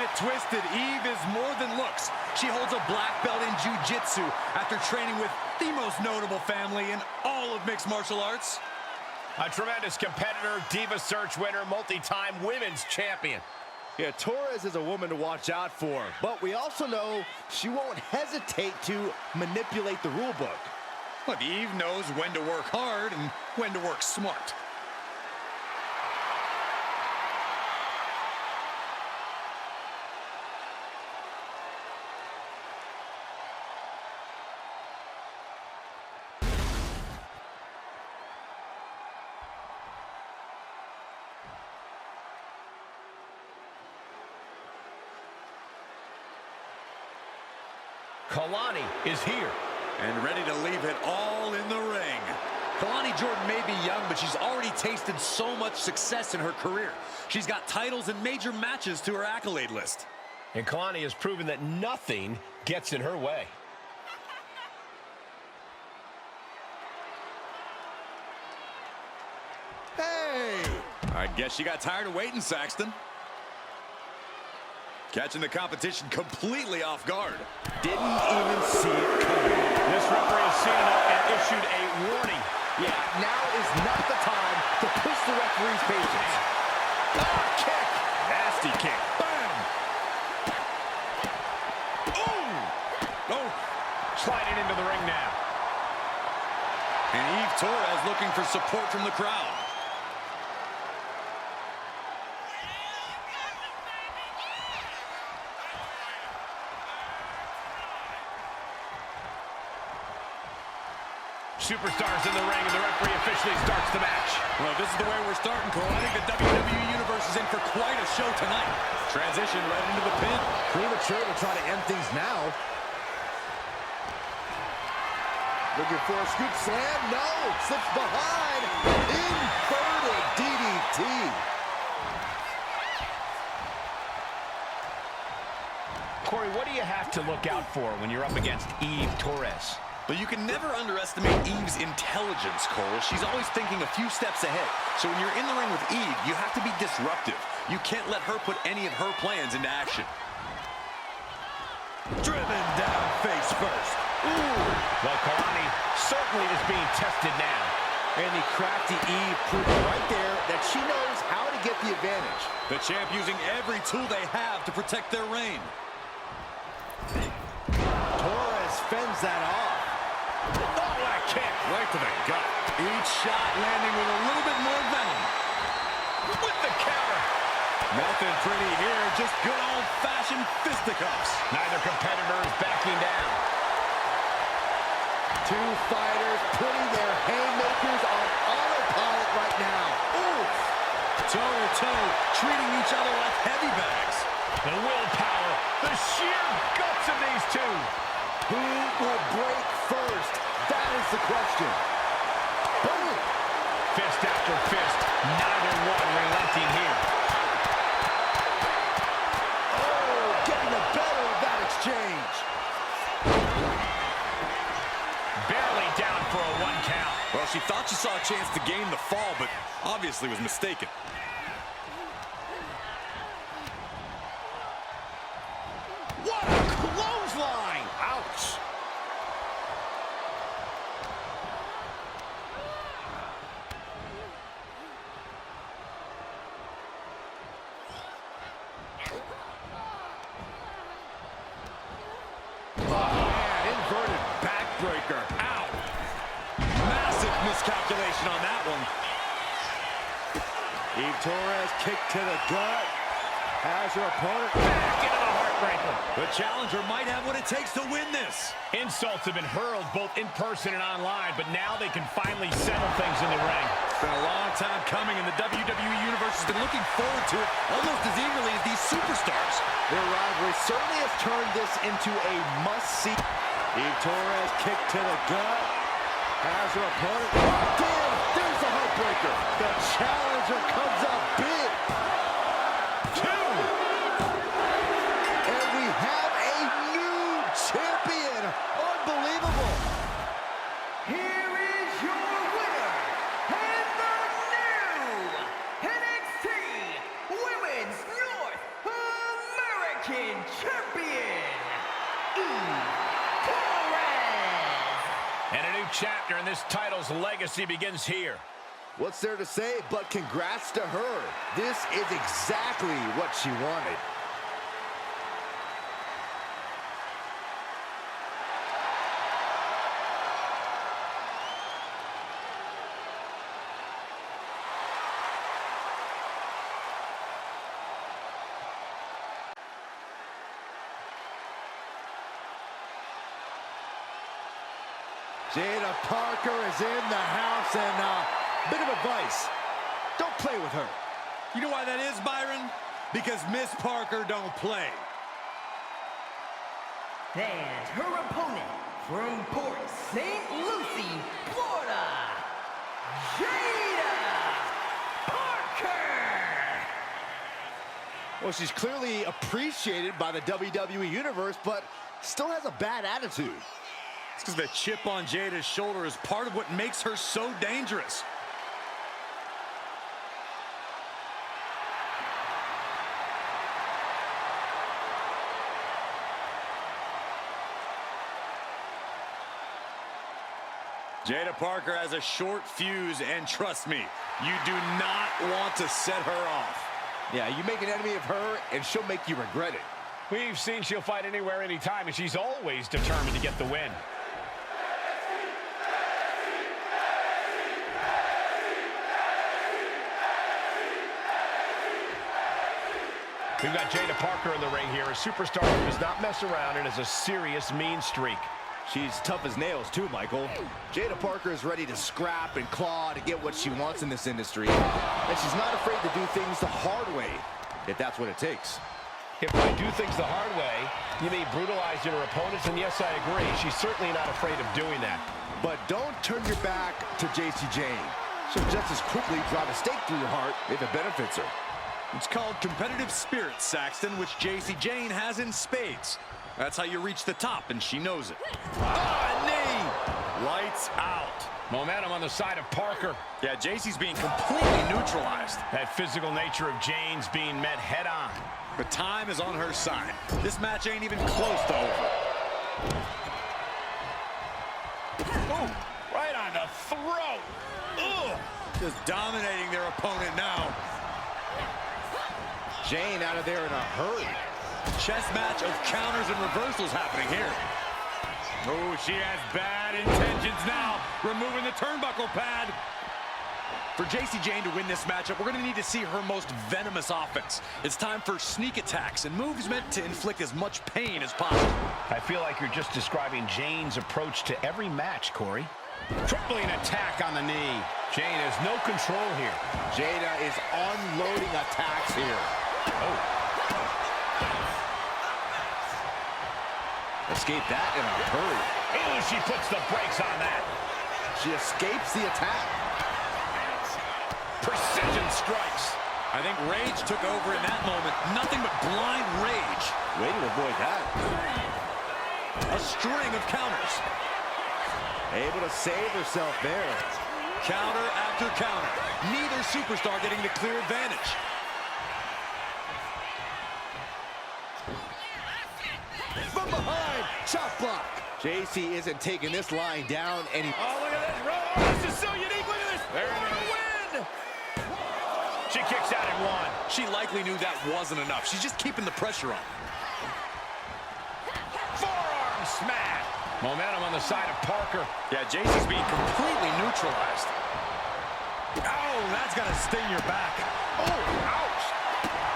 get twisted. Eve is more than looks. She holds a black belt in jiu-jitsu after training with the most notable family in all of mixed martial arts. A tremendous competitor, Diva Search winner, multi-time women's champion. Yeah, Torres is a woman to watch out for, but we also know she won't hesitate to manipulate the rule book. Look, Eve knows when to work hard and when to work smart. Kalani is here. And ready to leave it all in the ring. Kalani Jordan may be young, but she's already tasted so much success in her career. She's got titles and major matches to her accolade list. And Kalani has proven that nothing gets in her way. Hey! I guess she got tired of waiting, Saxton. Catching the competition completely off guard. Didn't even see it coming. This referee has seen it and issued a warning. Yeah, now is not the time to push the referee's patience. Oh, kick! Nasty kick. Bam! Ooh! Oh! Sliding into the ring now. And Eve Torres looking for support from the crowd. Superstars in the ring, and the referee officially starts the match. Well, this is the way we're starting, Cole. I think the WWE Universe is in for quite a show tonight. Transition right into the pin. Premature to try to end things now. Looking for a scoop slam. No! Slips behind. Inverted DDT. Corey, what do you have to look out for when you're up against Eve Torres? But you can never underestimate Eve's intelligence, Cole. She's always thinking a few steps ahead. So when you're in the ring with Eve, you have to be disruptive. You can't let her put any of her plans into action. Driven down face first. Ooh! Well, Kalani certainly is being tested now. And the crafty Eve proved right there that she knows how to get the advantage. The champ using every tool they have to protect their reign. Torres fends that off. Oh, what a kick right to the gut. Each shot landing with a little bit more venom. With the counter. Nothing pretty here, just good old-fashioned fisticuffs. Neither competitor is backing down. Two fighters putting their haymakers on autopilot right now. Oof! Toe-to-toe, treating each other like heavy bags. The willpower, the sheer guts of these two. Who will break first? That is the question. Boom! Fist after fist, neither one relenting here. Oh, getting the better of that exchange. Barely down for a 1 count. Well, she thought she saw a chance to gain the fall, but obviously was mistaken. What a clothesline! Ouch! Inverted backbreaker. Ow! Massive miscalculation on that one. Eve Torres kick to the gut. Has her opponent Back into the heartbreaker. The challenger might have what it takes to win this. Insults have been hurled both in person and online, but now they can finally settle things in the ring. It's been a long time coming, and the WWE Universe has been looking forward to it almost as eagerly as these superstars. Their rivalry certainly has turned this into a must-see. Eve Torres kick to the gut. Has her opponent locked in. There's the heartbreaker. The challenger comes up big. And we have a new champion. Unbelievable. Here is your winner, and the new NXT Women's North American Champion, Torres. And a new chapter in this title's legacy begins here. What's there to say but congrats to her. This is exactly what she wanted. Jada Parker is in the house, and bit of advice, don't play with her. You know why that is, Byron? Because Miss Parker don't play. And her opponent from Port St. Lucie, Florida, Jada Parker. Well, she's clearly appreciated by the WWE Universe, but still has a bad attitude. It's because the chip on Jada's shoulder is part of what makes her so dangerous. Jada Parker has a short fuse, and trust me, you do not want to set her off. Yeah, you make an enemy of her, and she'll make you regret it. We've seen she'll fight anywhere, anytime, and she's always determined to get the win. We've got Jada Parker in the ring here, a superstar who does not mess around and has a serious mean streak. She's tough as nails, too, Michael. Jada Parker is ready to scrap and claw to get what she wants in this industry. And she's not afraid to do things the hard way, if that's what it takes. If I do things the hard way, you mean brutalizing her opponents? And yes, I agree. She's certainly not afraid of doing that. But don't turn your back to JC Jane. She'll just as quickly drive a stake through your heart if it benefits her. It's called competitive spirit, Saxton, which JC Jane has in spades. That's how you reach the top, and she knows it. Ah, knee! Lights out. Momentum on the side of Parker. Yeah, JC's being completely neutralized. That physical nature of Jane's being met head on. The time is on her side. This match ain't even close to over. Ooh, right on the throat. Ugh. Just dominating their opponent now. Jane out of there in a hurry. Chess match of counters and reversals happening here. Oh, she has bad intentions now. Removing the turnbuckle pad. For JC Jane to win this matchup, we're going to need to see her most venomous offense. It's time for sneak attacks and moves meant to inflict as much pain as possible. I feel like you're just describing Jane's approach to every match, Corey. Tripling attack on the knee. Jane has no control here. Jada is unloading attacks here. Oh. Escape that in a hurry. Oh, she puts the brakes on that. She escapes the attack. Precision strikes. I think rage took over in that moment. Nothing but blind rage. Way to avoid that. A string of counters. Able to save herself there. Counter after counter. Neither superstar getting the clear advantage. From behind, chop block. JC isn't taking this lying down any. Oh, look at this. Oh, this is so unique. Look at this. There it is. Win. She kicks out at one. She likely knew that wasn't enough. She's just keeping the pressure on. Forearm smash. Momentum on the side of Parker. Yeah, JC's being completely neutralized. Oh, that's gonna sting your back. Oh, ouch.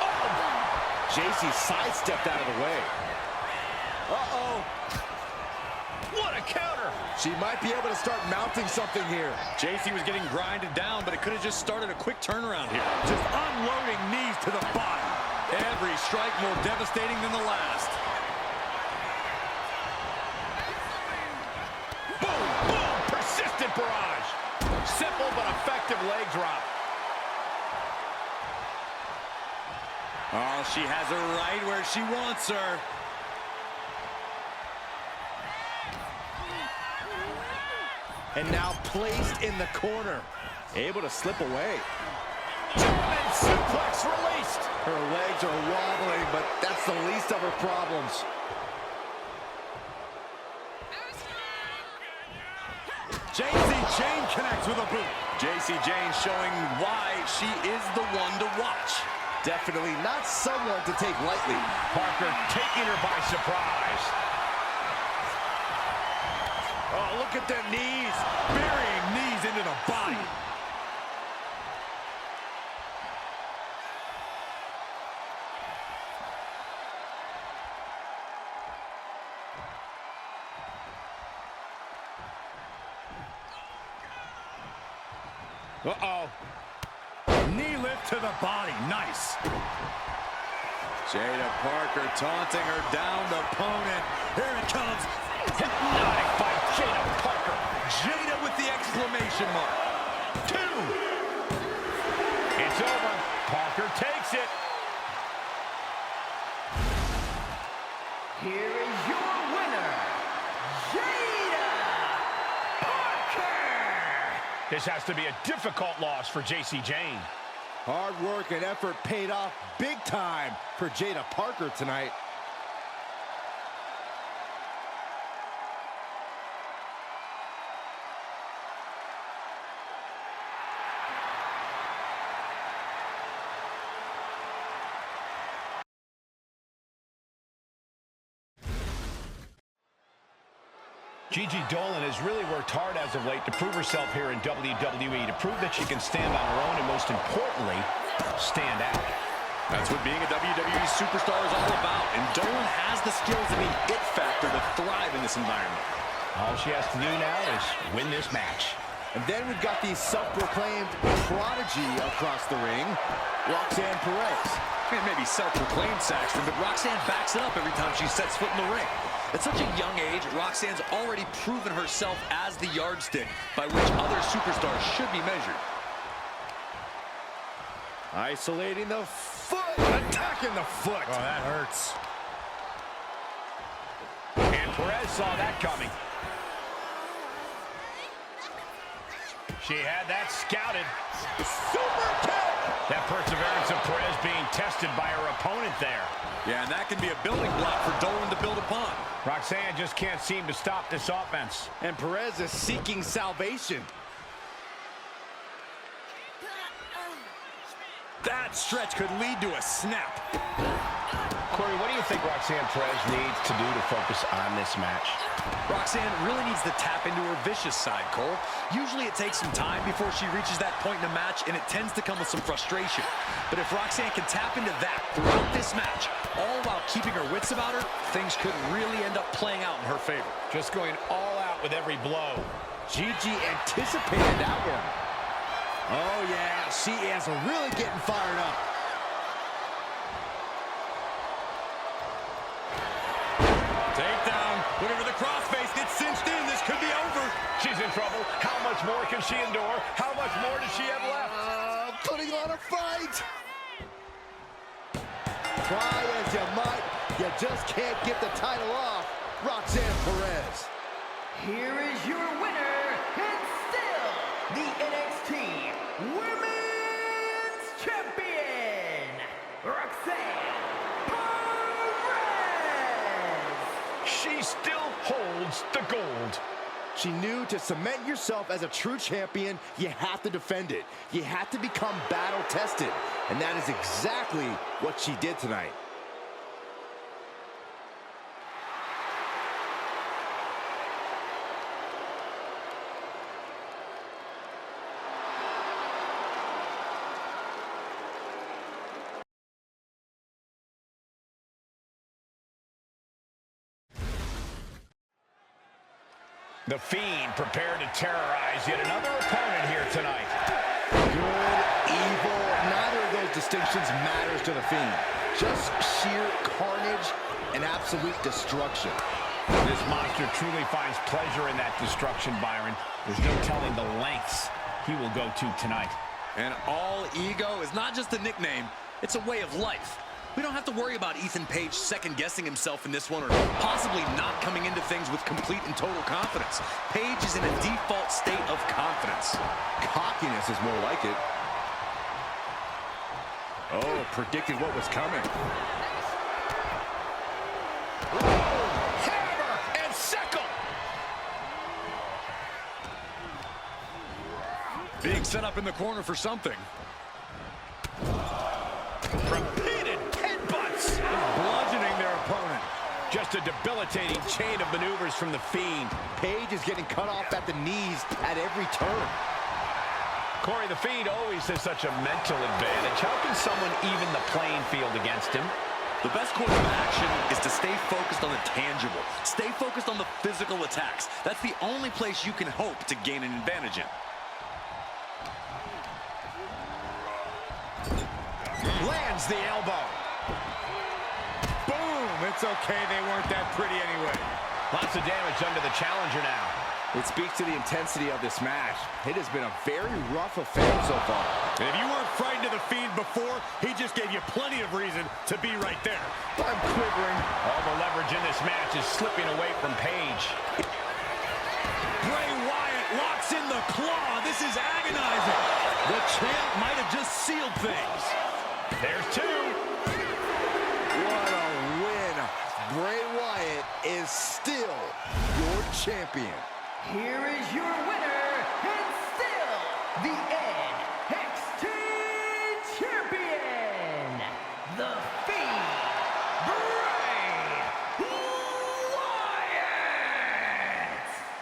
Oh. JC sidestepped out of the way. Uh-oh. What a counter. She might be able to start mounting something here. JC was getting grinded down, but it could have just started a quick turnaround here. Just unloading knees to the body. Every strike more devastating than the last. Boom, boom, persistent barrage. Simple but effective leg drop. Oh, she has her right where she wants her. And now placed in the corner. Able to slip away. German Suplex released. Her legs are wobbling, but that's the least of her problems. Jacy Jayne connects with a boot. Jacy Jayne showing why she is the one to watch. Definitely not someone to take lightly. Parker taking her by surprise. Oh, look at them knees. Burying knees into the body. Uh-oh. Knee lift to the body. Nice. Jada Parker taunting her downed opponent. Here it comes. Hypnotic by Jada Parker. Jada with the exclamation mark. 2. It's over. Parker takes it. Here is your winner, Jada Parker! This has to be a difficult loss for Jacy Jayne. Hard work and effort paid off big time for Jada Parker tonight. Gigi Dolan has really worked hard as of late to prove herself here in WWE, to prove that she can stand on her own and, most importantly, stand out. That's what being a WWE superstar is all about, and Dolan has the skills and the it factor to thrive in this environment. All she has to do now is win this match. And then we've got the self-proclaimed prodigy across the ring, Roxanne Perez. It may be self-proclaimed, Saxton, but Roxanne backs it up every time she sets foot in the ring. At such a young age, Roxanne's already proven herself as the yardstick by which other superstars should be measured. Isolating the foot, attacking the foot. Oh, that hurts. And Perez saw that coming. She had that scouted. Super kick! That perseverance of Perez being tested by her opponent there. Yeah, and that can be a building block for Dolan to build upon. Roxanne just can't seem to stop this offense. And Perez is seeking salvation. That stretch could lead to a snap. Corey, what do you think Roxanne Perez needs to do to focus on this match? Roxanne really needs to tap into her vicious side, Cole. Usually it takes some time before she reaches that point in a match, and it tends to come with some frustration. But if Roxanne can tap into that throughout this match, all while keeping her wits about her, things could really end up playing out in her favor. Just going all out with every blow. Gigi anticipated that one. Oh, yeah, she is really getting fired up. Takedown. Looking for the crossface. Gets cinched in. This could be over. She's in trouble. How much more can she endure? How much more does she have left? Putting on a fight. Try as you might, you just can't get the title off Roxanne Perez. Here is your winner, and still the NXT Women's Champion, Roxanne Perez! She still holds the gold. She knew to cement yourself as a true champion, you have to defend it. You have to become battle-tested. And that is exactly what she did tonight. The Fiend prepared to terrorize yet another opponent here tonight. Good, evil, neither of those distinctions matters to the Fiend. Just sheer carnage and absolute destruction. This monster truly finds pleasure in that destruction, Byron. There's no telling the lengths he will go to tonight. And all ego is not just a nickname, it's a way of life. We don't have to worry about Ethan Page second-guessing himself in this one or possibly not coming into things with complete and total confidence. Page is in a default state of confidence. Cockiness is more like it. Oh, predicted what was coming. Hammer and sickle. Being set up in the corner for something. Repeated headbutts. Bludgeoning their opponent. Just a debilitating chain of maneuvers from the Fiend. Paige is getting cut off at the knees at every turn. Corey, the Fiend always has such a mental advantage. How can someone even the playing field against him? The best course of action is to stay focused on the tangible. Stay focused on the physical attacks. That's the only place you can hope to gain an advantage in. Lands the elbow. Boom! It's okay, they weren't that pretty anyway. Lots of damage under the challenger now. It speaks to the intensity of this match. It has been a very rough affair so far. If you weren't frightened of the Fiend before, he just gave you plenty of reason to be right there. I'm quivering. All the leverage in this match is slipping away from Paige. Bray Wyatt locks in the claw. This is agonizing. The champ might have just sealed things. There's two. What a win. Bray Wyatt is still your champion. Here is your winner, and still the NXT Champion, the Fiend, Bray Wyatt!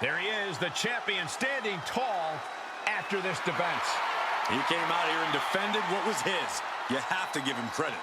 There he is, the champion, standing tall after this defense. He came out here and defended what was his. You have to give him credit.